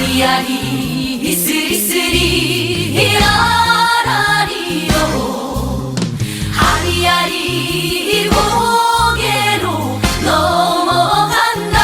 아리아리 스리스리 라라리요 아리아리 고개로 넘어간다.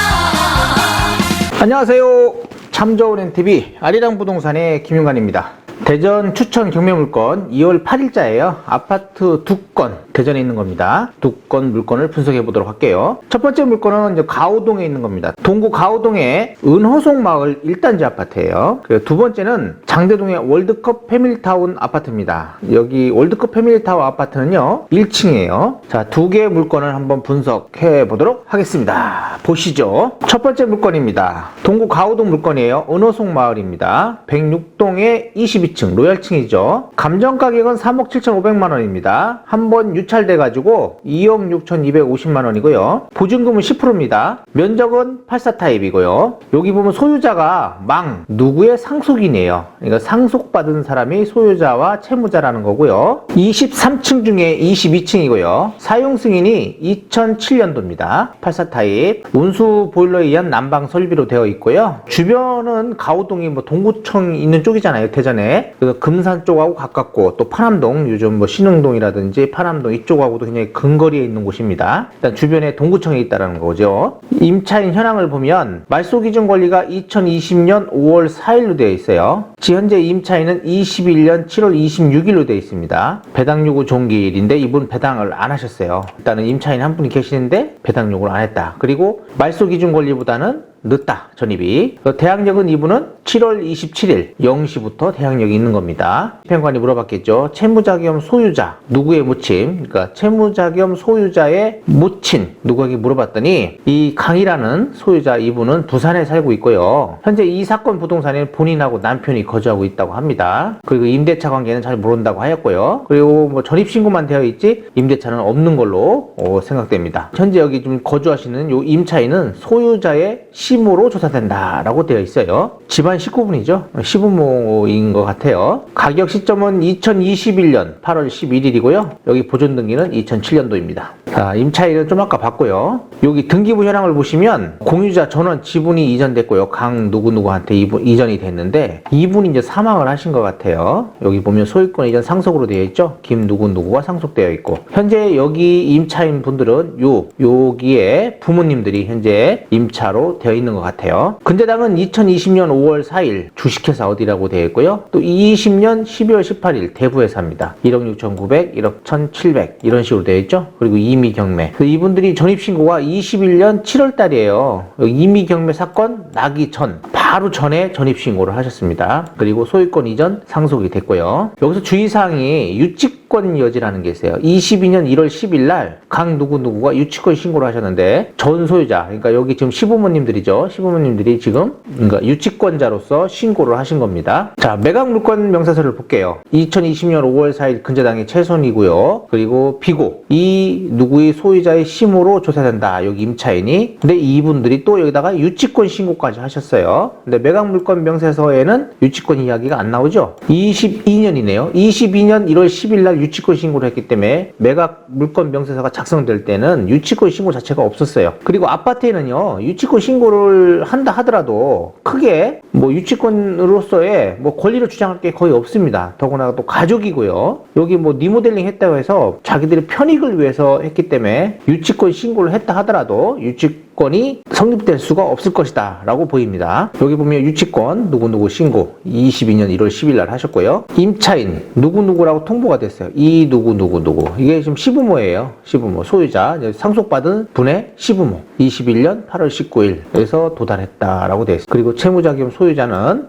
안녕하세요. 참 좋은 NTV 아리랑 부동산의 김윤관입니다. 대전 추천 경매물건 2월 8일자예요. 아파트 2건 대전에 있는 겁니다. 2건 물건을 분석해 보도록 할게요. 첫 번째 물건은 이제 가오동에 있는 겁니다. 동구 가오동의 은호송 마을 1단지 아파트예요. 그리고 두 번째는 장대동의 월드컵 패밀리타운 아파트입니다. 여기 월드컵 패밀리타운 아파트는요 1층이에요. 자, 두 개의 물건을 한번 분석해 보도록 하겠습니다. 보시죠. 첫 번째 물건입니다. 동구 가오동 물건이에요. 은호송 마을입니다. 106동의 22층 로얄층이죠. 감정 가격은 3억 7,500만원입니다. 한번 유찰돼 가지고 2억 6,250만원이고요. 보증금은 10%입니다. 면적은 84 타입이고요. 여기 보면 소유자가 누구의 상속인이에요. 그러니까 상속받은 사람이 소유자와 채무자라는 거고요. 23층 중에 22층이고요. 사용 승인이 2007년도입니다. 84 타입. 운수 보일러에 의한 난방 설비로 되어 있고요. 주변은 가오동이 뭐 동구청 있는 쪽이잖아요. 대전에. 그래서 금산 쪽하고 가깝고 또 파남동, 요즘 뭐 신흥동이라든지 파남동 이쪽하고도 굉장히 근거리에 있는 곳입니다. 일단 주변에 동구청에 있다는 거죠. 임차인 현황을 보면 말소 기준 권리가 2020년 5월 4일로 되어 있어요. 현재 임차인은 21년 7월 26일로 되어 있습니다. 배당 요구 종기일인데 이분 배당을 안 하셨어요. 일단은 임차인 한 분이 계시는데 배당 요구를 안 했다. 그리고 말소 기준 권리보다는 늦다, 전입이. 대항력은 이분은 7월 27일 0시부터 대항력이 있는 겁니다. 평관이 물어봤겠죠. 채무자 겸 소유자, 누구의 모친? 그러니까 채무자 겸 소유자의 모친, 누구에게 물어봤더니 이 강이라는 소유자 이분은 부산에 살고 있고요. 현재 이 사건 부동산에는 본인하고 남편이 거주하고 있다고 합니다. 그리고 임대차 관계는 잘 모른다고 하였고요. 그리고 뭐 전입신고만 되어 있지 임대차는 없는 걸로 생각됩니다. 현재 여기 좀 거주하시는 요 임차인은 소유자의 시모로 조사된다라고 되어 있어요. 집안 식구분이죠. 시부모인 것 같아요. 가격 시점은 2021년 8월 11일이고요. 여기 보존 등기는 2007년도입니다. 자, 임차인은 좀 아까 봤고요. 여기 등기부 현황을 보시면 공유자 전원 지분이 이전됐고요. 강 누구누구한테 이전이 됐는데 이분이 이제 사망을 하신 것 같아요. 여기 보면 소유권 이전 상속으로 되어 있죠. 김 누구누구가 상속되어 있고 현재 여기 임차인 분들은 여기에 부모님들이 현재 임차로 되어 있는 것 같아요. 근저당은 2020년 5월 4일 주식회사 어디라고 되어 있고요. 또 2020년 12월 18일 대부회사입니다. 1억 6,900, 1억 1,700 이런 식으로 되어 있죠. 그리고 이미 경매. 이분들이 전입신고가 21년 7월 달이에요. 이미 경매 사건 나기 전 바로 전에 전입신고를 하셨습니다. 그리고 소유권 이전 상속이 됐고요. 여기서 주의사항이 유치권 여지라는 게 있어요. 22년 1월 10일 날 강 누구누구가 유치권 신고를 하셨는데 전 소유자, 그러니까 여기 지금 시부모님들이죠. 시부모님들이 지금 그러니까 유치권자로서 신고를 하신 겁니다. 자, 매각 물건 명세서를 볼게요. 2020년 5월 4일 근저당이 최선이고요. 그리고 비고 이 누구의 소유자의 심으로 조사된다. 여기 임차인이. 근데 이분들이 또 여기다가 유치권 신고까지 하셨어요. 근데 매각 물건 명세서에는 유치권 이야기가 안 나오죠. 22년이네요. 22년 1월 10일 날 유치권 신고를 했기 때문에 매각 물건 명세서가 작성될 때는 유치권 신고 자체가 없었어요. 그리고 아파트에는요 유치권 신고를 한다 하더라도 크게 뭐 유치권으로서의 뭐 권리를 주장할 게 거의 없습니다. 더구나 또 가족이고요. 여기 뭐 리모델링 했다고 해서 자기들의 편익을 위해서 했기 때문에 유치권 신고를 했다 하더라도 유치권이 성립될 수가 없을 것이다 라고 보입니다. 여기 보면 유치권 누구누구 신고 22년 1월 10일 날 하셨고요. 임차인 누구누구라고 통보가 됐어요. 이 누구누구 이게 지금 시부모예요. 시부모 소유자 상속받은 분의 시부모 21년 8월 19일에서 도달했다라고 되어 있어요. 그리고 채무자 겸 소유자는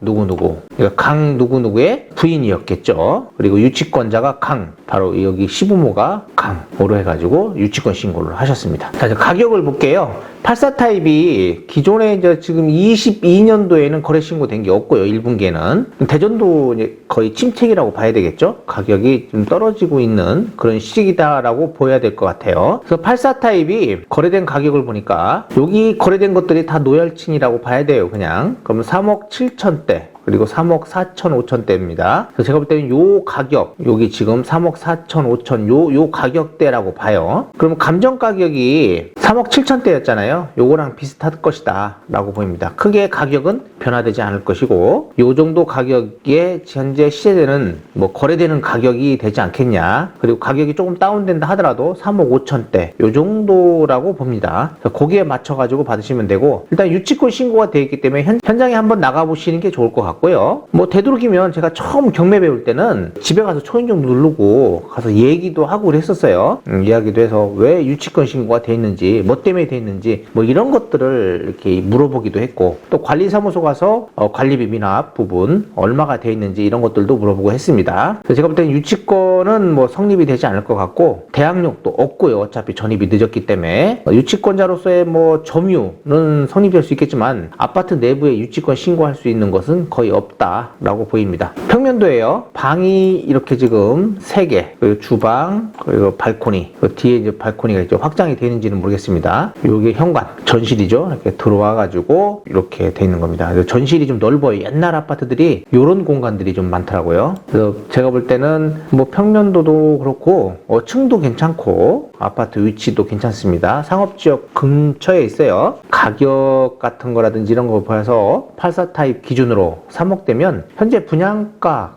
누구누구 그러니까 강 누구누구의 부인이었겠죠. 그리고 유치권자가 강 바로 여기 시부모가 강으로 해가지고 유치권 신고를 하셨습니다. 자, 이제 가격을 볼게요. 84 타입이 기존에 이제 지금 22년도에는 거래 신고된 게 없고요. 1분기에는. 대전도 이제 거의 침체기라고 봐야 되겠죠. 가격이 좀 떨어지고 있는 그런 시기다라고 보여야 될 것 같아요. 그래서 84 타입이 거래된 가격을 보니까 여기 거래된 것들이 다 노열층이라고 봐야 돼요. 그냥. 그러면 3억 7천대. 그리고 3억 4천 5천대입니다. 그래서 제가 볼 때는 요 가격, 여기 지금 3억 4천 5천 요 가격대라고 봐요. 그러면 감정 가격이 3억 7천대였잖아요. 요거랑 비슷할 것이다 라고 보입니다. 크게 가격은 변화되지 않을 것이고 요 정도 가격에 현재 시세되는 뭐 거래되는 가격이 되지 않겠냐. 그리고 가격이 조금 다운된다 하더라도 3억 5천대 요 정도라고 봅니다. 거기에 맞춰 가지고 받으시면 되고 일단 유치권 신고가 되어 있기 때문에 현장에 한번 나가 보시는 게 좋을 것 같고요. 뭐 되도록이면 제가 처음 경매 배울 때는 집에 가서 초인종 누르고 가서 얘기도 하고 그랬었어요. 이야기도 해서 왜 유치권 신고가 돼 있는지 뭐 때문에 돼 있는지 뭐 이런 것들을 이렇게 물어보기도 했고 또 관리사무소 가서 관리비 미납 부분 얼마가 돼 있는지 이런 것들도 물어보고 했습니다. 그래서 제가 볼 때는 유치권은 뭐 성립이 되지 않을 것 같고 대항력도 없고요. 어차피 전입이 늦었기 때문에 유치권자로서의 뭐 점유는 성립될 수 있겠지만 아파트 내부에 유치권 신고할 수 있는 것은 거의 없다라고 보입니다. 평면도예요. 방이 이렇게 지금 3개, 그리고 주방, 그리고 발코니, 그 뒤에 이제 발코니가 있죠. 확장이 되는지는 모르겠습니다. 이게 현관, 전실이죠. 이렇게 들어와가지고 이렇게 돼 있는 겁니다. 전실이 좀 넓어요. 옛날 아파트들이 이런 공간들이 좀 많더라고요. 그래서 제가 볼 때는 뭐 평면도도 그렇고 층도 괜찮고 아파트 위치도 괜찮습니다. 상업지역 근처에 있어요. 가격 같은 거라든지 이런 거 봐서 84 타입 기준으로 3억대면 현재 분양가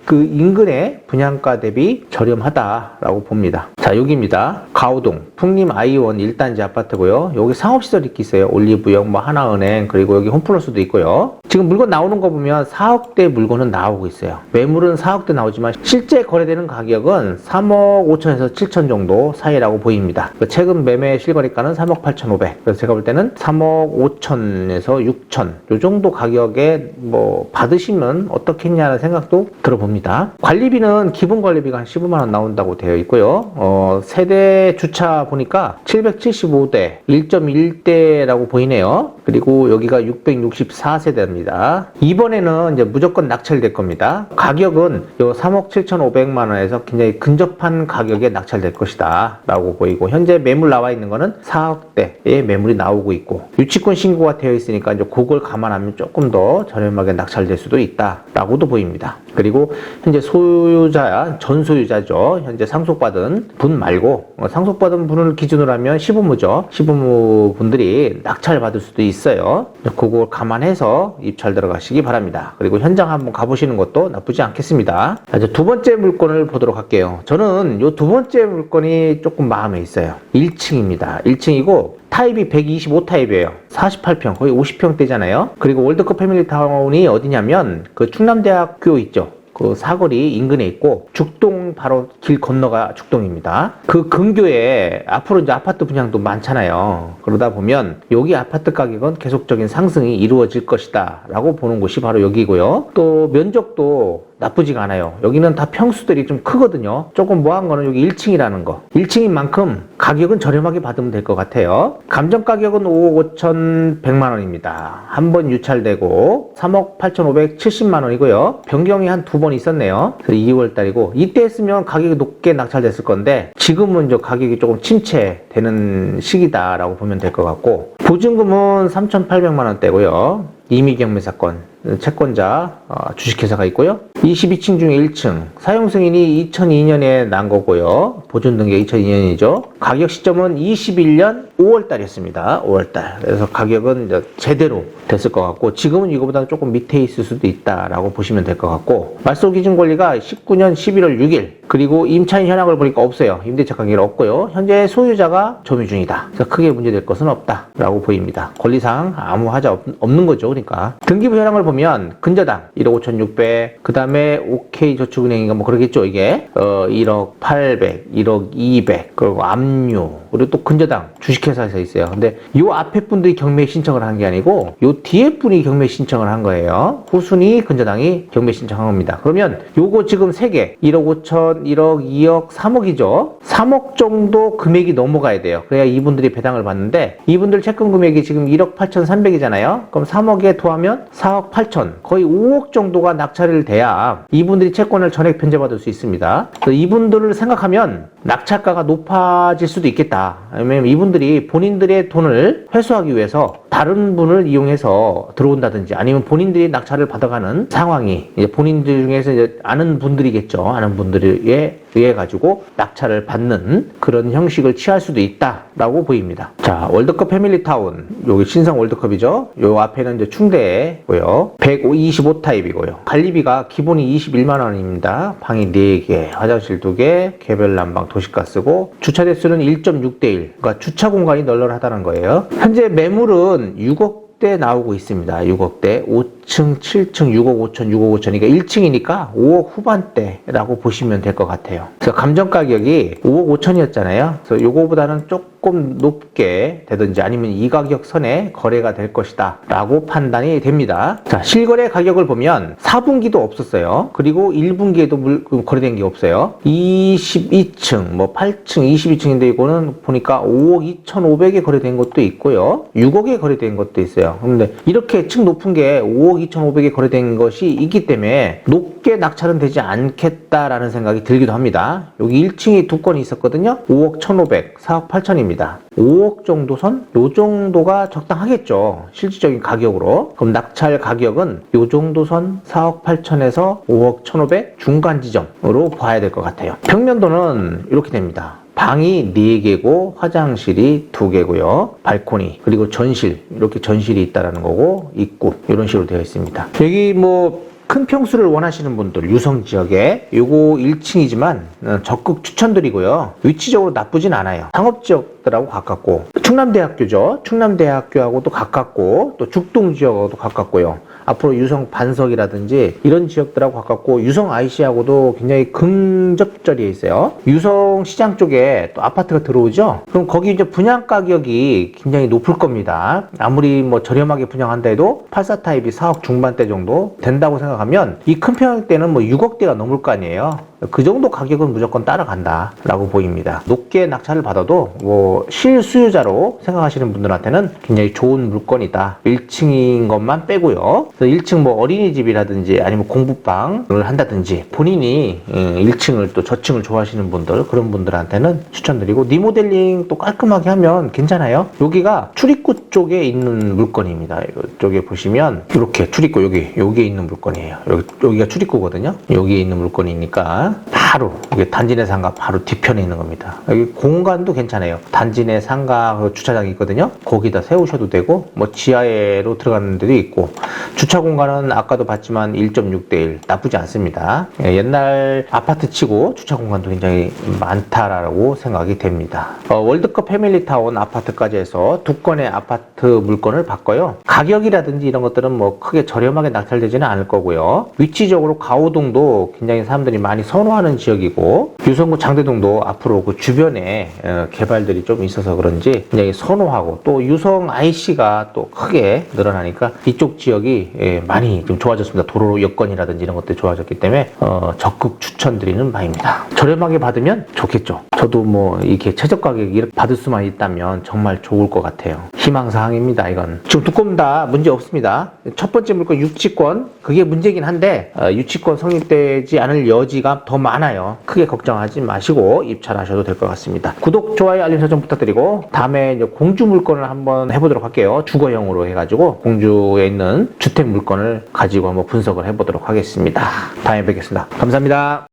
그 인근의 분양가 대비 저렴하다라고 봅니다. 자, 여기입니다. 가오동 풍림 I1 1단지 아파트고요. 여기 상업시설이 있어요. 올리브영, 뭐 하나은행, 그리고 여기 홈플러스도 있고요. 지금 물건 나오는 거 보면 4억대 물건은 나오고 있어요. 매물은 4억대 나오지만 실제 거래되는 가격은 3억 5천에서 7천 정도 사이라고 보입니다. 최근 매매 실거래가는 3억 8,500. 그래서 제가 볼 때는 3억 5천에서 6천 요 정도 가격에 뭐 받으시면 어떻겠냐는 생각도 들어봅니다. 관리비는 기본 관리비가 한 15만 원 나온다고 되어 있고요. 세대 주차 보니까 775대 1.1대라고 보이네요. 그리고 여기가 664세대입니다. 이번에는 이제 무조건 낙찰될 겁니다. 가격은 요 3억 7,500만 원에서 굉장히 근접한 가격에 낙찰될 것이다 라고 보이고 현재 매물 나와 있는 거는 4억대의 매물이 나오고 있고 유치권 신고가 되어 있으니까 이제 그걸 감안하면 조금 더 저렴하게 낙찰될 수도 있다 라고도 보입니다. 그리고 현재 소유자, 전 소유자죠. 현재 상속받은 분 말고 상속받은 분을 기준으로 하면 시부모죠. 시부모 분들이 낙찰받을 수도 있어요. 그걸 감안해서 입찰 들어가시기 바랍니다. 그리고 현장 한번 가보시는 것도 나쁘지 않겠습니다. 이제 두 번째 물건을 보도록 할게요. 저는 이 두 번째 물건이 조금 마음에 있어요. 1층입니다. 1층이고 타입이 125 타입이에요. 48평, 거의 50평대잖아요. 그리고 월드컵 패밀리타운이 어디냐면 그 충남대학교 있죠. 그 사거리 인근에 있고 죽동 바로 길 건너가 죽동입니다. 그 근교에 앞으로 이제 아파트 분양도 많잖아요. 그러다 보면 여기 아파트 가격은 계속적인 상승이 이루어질 것이다 라고 보는 곳이 바로 여기고요. 또 면적도 나쁘지가 않아요. 여기는 다 평수들이 좀 크거든요. 조금 뭐한 거는 여기 1층이라는 거. 1층인 만큼 가격은 저렴하게 받으면 될 것 같아요. 감정 가격은 5억 5,100만 원입니다. 한 번 유찰되고 3억 8,570만 원이고요. 변경이 한 두 번 있었네요. 2월 달이고 이때 했으면 가격이 높게 낙찰됐을 건데 지금은 저 가격이 조금 침체되는 시기다라고 보면 될 것 같고 보증금은 3,800만 원대고요. 임의 경매 사건 채권자 주식회사가 있고요. 22층 중에 1층 사용 승인이 2002년에 난 거고요. 보존 등기 2002년이죠. 가격 시점은 21년 5월달이었습니다. 5월달. 그래서 가격은 이제 제대로 됐을 것 같고 지금은 이거보다 조금 밑에 있을 수도 있다라고 보시면 될 것 같고 말소 기준 권리가 19년 11월 6일 그리고 임차인 현황을 보니까 없어요. 임대차 관계는 없고요. 현재 소유자가 점유 중이다. 그래서 크게 문제될 것은 없다라고 보입니다. 권리상 아무 하자 없는 거죠. 그러니까 등기부 현황을 보면 근저당 1억 5,600 그 다음에 OK저축은행인가 뭐 그러겠죠. 이게 1억 800 1억 200 그리고 압류 그리고 또 근저당 주식회사에서 있어요. 근데 요 앞에 분들이 경매 신청을 한 게 아니고 요 뒤에 분이 경매 신청을 한 거예요. 후순위 근저당이 경매 신청한 겁니다. 그러면 요거 지금 3개 1억 5천 1억 2억 3억이죠. 3억 정도 금액이 넘어가야 돼요. 그래야 이분들이 배당을 받는데 이분들 채권 금액이 지금 1억 8,300이잖아요. 그럼 3억에 더하면 4억 8천 8천, 거의 5억 정도가 낙찰을 돼야 이분들이 채권을 전액 변제받을 수 있습니다. 이분들을 생각하면 낙찰가가 높아질 수도 있겠다. 왜냐면 이분들이 본인들의 돈을 회수하기 위해서 다른 분을 이용해서 들어온다든지 아니면 본인들이 낙찰을 받아가는 상황이 이제 본인들 중에서 이제 아는 분들이겠죠. 아는 분들에 의해 가지고 낙찰을 받는 그런 형식을 취할 수도 있다라고 보입니다. 자, 월드컵 패밀리타운, 여기 신성 월드컵이죠. 요 앞에는 이제 충대고요. 125 타입이고요. 관리비가 기본이 21만 원입니다. 방이 4개, 화장실 2개, 개별 난방, 도시가스고 주차 대수는 1.6대 1. 그러니까 주차 공간이 널널하다는 거예요. 현재 매물은 6억 대 나오고 있습니다. 6억대, 5층, 7층, 6억 5천, 6억 5천. 그러니까 1층이니까 5억 후반대라고 보시면 될 것 같아요. 그래서 감정 가격이 5억 5천이었잖아요. 그래서 요거보다는 조금 높게 되든지 아니면 이 가격 선에 거래가 될 것이다 라고 판단이 됩니다. 자, 실거래 가격을 보면 4분기도 없었어요. 그리고 1분기에도 거래된 게 없어요. 22층, 뭐 8층, 22층인데 이거는 보니까 5억 2,500에 거래된 것도 있고요. 6억에 거래된 것도 있어요. 그런데 이렇게 층 높은 게 5억 2,500에 거래된 것이 있기 때문에 높게 낙찰은 되지 않겠다라는 생각이 들기도 합니다. 여기 1층이 2건이 있었거든요. 5억 1,500, 4억 8천입니다. 5억 정도 선? 요 정도가 적당하겠죠. 실질적인 가격으로. 그럼 낙찰 가격은 요 정도 선 4억 8천에서 5억 1,500 중간 지점으로 봐야 될 것 같아요. 평면도는 이렇게 됩니다. 방이 4개고 화장실이 2개고요. 발코니 그리고 전실, 이렇게 전실이 있다라는 거고 입구 이런 식으로 되어 있습니다. 여기 뭐 큰 평수를 원하시는 분들 유성 지역에 요거 1층이지만 적극 추천드리고요. 위치적으로 나쁘진 않아요. 상업지역들하고 가깝고 충남대학교죠. 충남대학교하고도 가깝고 또 죽동 지역하고도 가깝고요. 앞으로 유성 반석이라든지 이런 지역들하고 가깝고 유성 IC하고도 굉장히 근접거리에 있어요. 유성 시장 쪽에 또 아파트가 들어오죠. 그럼 거기 이제 분양 가격이 굉장히 높을 겁니다. 아무리 뭐 저렴하게 분양한다 해도 84 타입이 4억 중반대 정도 된다고 생각하면 이 큰 평형대는 뭐 6억대가 넘을 거 아니에요. 그 정도 가격은 무조건 따라간다 라고 보입니다. 높게 낙찰을 받아도 뭐 실수요자로 생각하시는 분들한테는 굉장히 좋은 물건이다. 1층인 것만 빼고요. 1층 뭐 어린이집이라든지 아니면 공부방을 한다든지 본인이 1층을 또 저층을 좋아하시는 분들, 그런 분들한테는 추천드리고, 리모델링 또 깔끔하게 하면 괜찮아요. 여기가 출입구 쪽에 있는 물건입니다. 이쪽에 보시면 이렇게 출입구 여기에 있는 물건이에요. 여기가 출입구거든요. 여기에 있는 물건이니까 바로 이게 단지 내 상가 바로 뒤편에 있는 겁니다. 여기 공간도 괜찮아요. 단지 내 상가 주차장이 있거든요. 거기다 세우셔도 되고 뭐 지하에로 들어가는 데도 있고, 주차 공간은 아까도 봤지만 1.6대 1 나쁘지 않습니다. 옛날 아파트 치고 주차 공간도 굉장히 많다라고 생각이 됩니다. 월드컵 패밀리타운 아파트까지 해서 2건의 아파트 물건을 봤고요. 가격이라든지 이런 것들은 뭐 크게 저렴하게 낙찰되지는 않을 거고요. 위치적으로 가오동도 굉장히 사람들이 많이 선호하는 지역이고, 유성구 장대동도 앞으로 그 주변에 개발들이 좀 있어서 그런지 굉장히 선호하고, 또 유성 IC가 또 크게 늘어나니까 이쪽 지역이 많이 좀 좋아졌습니다. 도로 여건이라든지 이런 것들이 좋아졌기 때문에 적극 추천드리는 바입니다. 저렴하게 받으면 좋겠죠. 저도 뭐 이렇게 최저 가격 이렇게 받을 수만 있다면 정말 좋을 것 같아요. 희망사항입니다. 이건 지금 2건 다 문제 없습니다. 첫 번째 물건 유치권, 그게 문제긴 한데 유치권 성립되지 않을 여지가 더 많아요. 크게 걱정하지 마시고 입찰하셔도 될 것 같습니다. 구독, 좋아요, 알림 설정 부탁드리고, 다음에 이제 공주 물건을 한번 해보도록 할게요. 주거형으로 해가지고 공주에 있는 주택 물건을 가지고 한번 분석을 해보도록 하겠습니다. 다음에 뵙겠습니다. 감사합니다.